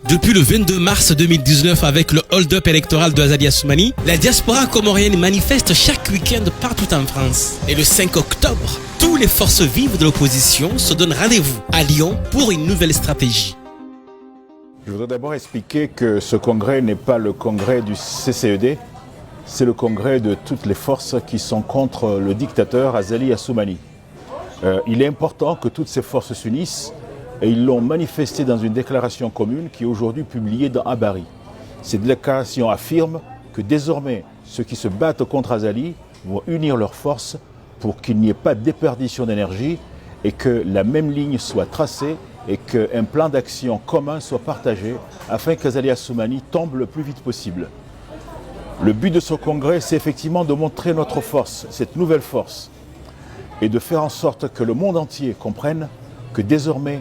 Depuis le 22 mars 2019, avec le hold-up électoral de Azali Assoumani, la diaspora comorienne manifeste chaque week-end partout en France. Et le 5 octobre, toutes les forces vives de l'opposition se donnent rendez-vous à Lyon pour une nouvelle stratégie. Je voudrais d'abord expliquer que ce congrès n'est pas le congrès du CCED, c'est le congrès de toutes les forces qui sont contre le dictateur Azali Assoumani. Il est important que toutes ces forces s'unissent et ils l'ont manifesté dans une déclaration commune qui est aujourd'hui publiée dans Habari. Cette déclaration affirme que désormais ceux qui se battent contre Azali vont unir leurs forces pour qu'il n'y ait pas de déperdition d'énergie et que la même ligne soit tracée et qu'un plan d'action commun soit partagé afin qu'Azali Assoumani tombe le plus vite possible. Le but de ce congrès, c'est effectivement de montrer notre force, cette nouvelle force, et de faire en sorte que le monde entier comprenne que désormais,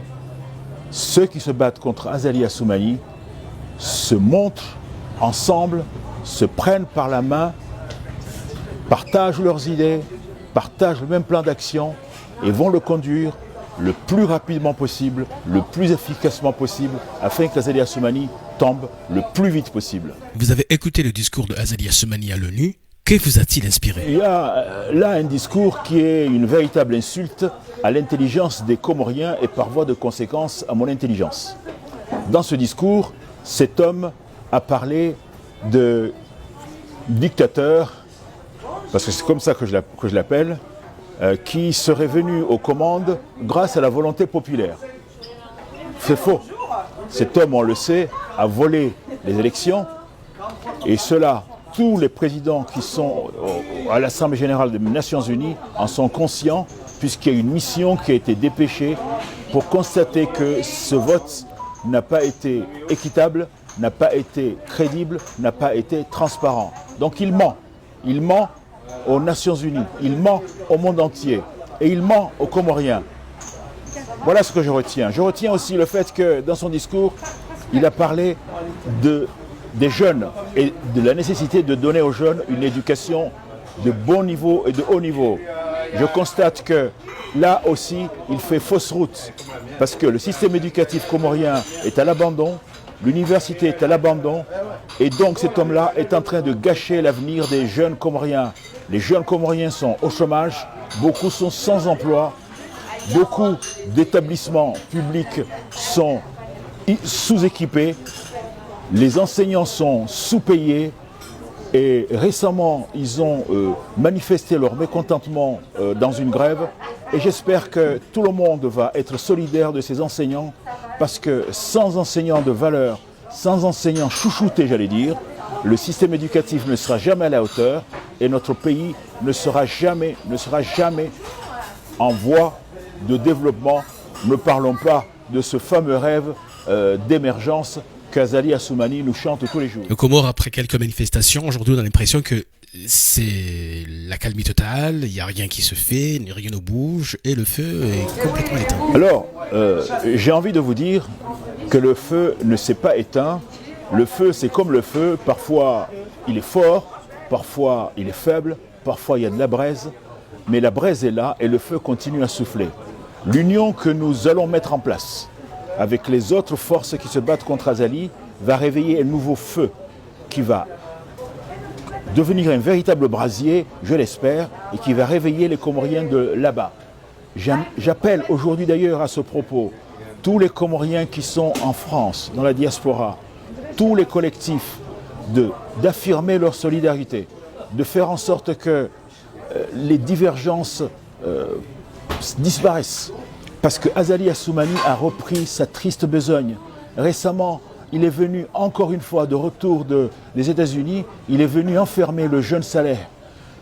ceux qui se battent contre Azali Assoumani se montrent ensemble, se prennent par la main, partagent leurs idées, partagent le même plan d'action et vont le conduire le plus rapidement possible, le plus efficacement possible, afin qu'Azali Assoumani tombe le plus vite possible. Vous avez écouté le discours de Azali Assoumani à l'ONU. Que vous a-t-il inspiré? Il y a là un discours qui est une véritable insulte à l'intelligence des Comoriens et par voie de conséquence à mon intelligence. Dans ce discours, cet homme a parlé de dictateur, parce que c'est comme ça que je l'appelle, qui serait venu aux commandes grâce à la volonté populaire. C'est faux. Cet homme, on le sait, a volé les élections et cela, tous les présidents qui sont à l'Assemblée générale des Nations Unies en sont conscients puisqu'il y a une mission qui a été dépêchée pour constater que ce vote n'a pas été équitable, n'a pas été crédible, n'a pas été transparent. Donc il ment. Il ment aux Nations Unies, il ment au monde entier et il ment aux Comoriens. Voilà ce que je retiens. Je retiens aussi le fait que dans son discours, il a parlé des jeunes et de la nécessité de donner aux jeunes une éducation de bon niveau et de haut niveau. Je constate que là aussi, il fait fausse route parce que le système éducatif comorien est à l'abandon, l'université est à l'abandon et donc cet homme-là est en train de gâcher l'avenir des jeunes Comoriens. Les jeunes Comoriens sont au chômage, beaucoup sont sans emploi, beaucoup d'établissements publics sont sous-équipés, les enseignants sont sous-payés et récemment ils ont manifesté leur mécontentement dans une grève et j'espère que tout le monde va être solidaire de ces enseignants parce que sans enseignants de valeur, sans enseignants chouchoutés j'allais dire, le système éducatif ne sera jamais à la hauteur et notre pays ne sera jamais en voie de développement. Ne parlons pas de ce fameux rêve d'émergence qu'Azali Assoumani nous chante tous les jours. Le Comore, après quelques manifestations, aujourd'hui on a l'impression que c'est la calmie totale, il n'y a rien qui se fait, rien ne bouge et le feu est complètement éteint. Alors, j'ai envie de vous dire que le feu ne s'est pas éteint. Le feu, c'est comme le feu, parfois il est fort, parfois il est faible, parfois il y a de la braise, mais la braise est là et le feu continue à souffler. L'union que nous allons mettre en place avec les autres forces qui se battent contre Azali va réveiller un nouveau feu qui va devenir un véritable brasier, je l'espère, et qui va réveiller les Comoriens de là-bas. J'appelle aujourd'hui d'ailleurs à ce propos tous les Comoriens qui sont en France, dans la diaspora, tous les collectifs, d'affirmer leur solidarité, de faire en sorte que les divergences disparaissent. Parce que Azali Assoumani a repris sa triste besogne. Récemment, il est venu encore une fois de retour des États-Unis, il est venu enfermer le jeune Saleh.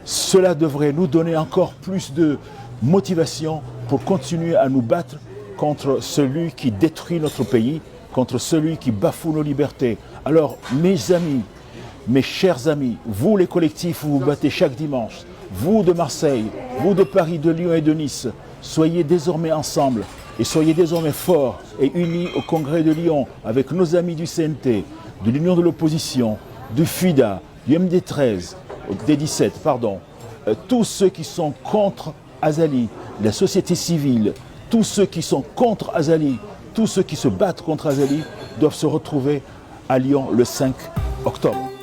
Cela devrait nous donner encore plus de motivation pour continuer à nous battre contre celui qui détruit notre pays, contre celui qui bafoue nos libertés. Alors, mes amis, mes chers amis, vous les collectifs où vous battez chaque dimanche, vous de Marseille, vous de Paris, de Lyon et de Nice, soyez désormais ensemble et soyez désormais forts et unis au Congrès de Lyon avec nos amis du CNT, de l'Union de l'opposition, du FIDA, du MD13, des 17, pardon, tous ceux qui sont contre Azali, la société civile, tous ceux qui sont contre Azali, tous ceux qui se battent contre Azali, doivent se retrouver à Lyon le 5 octobre.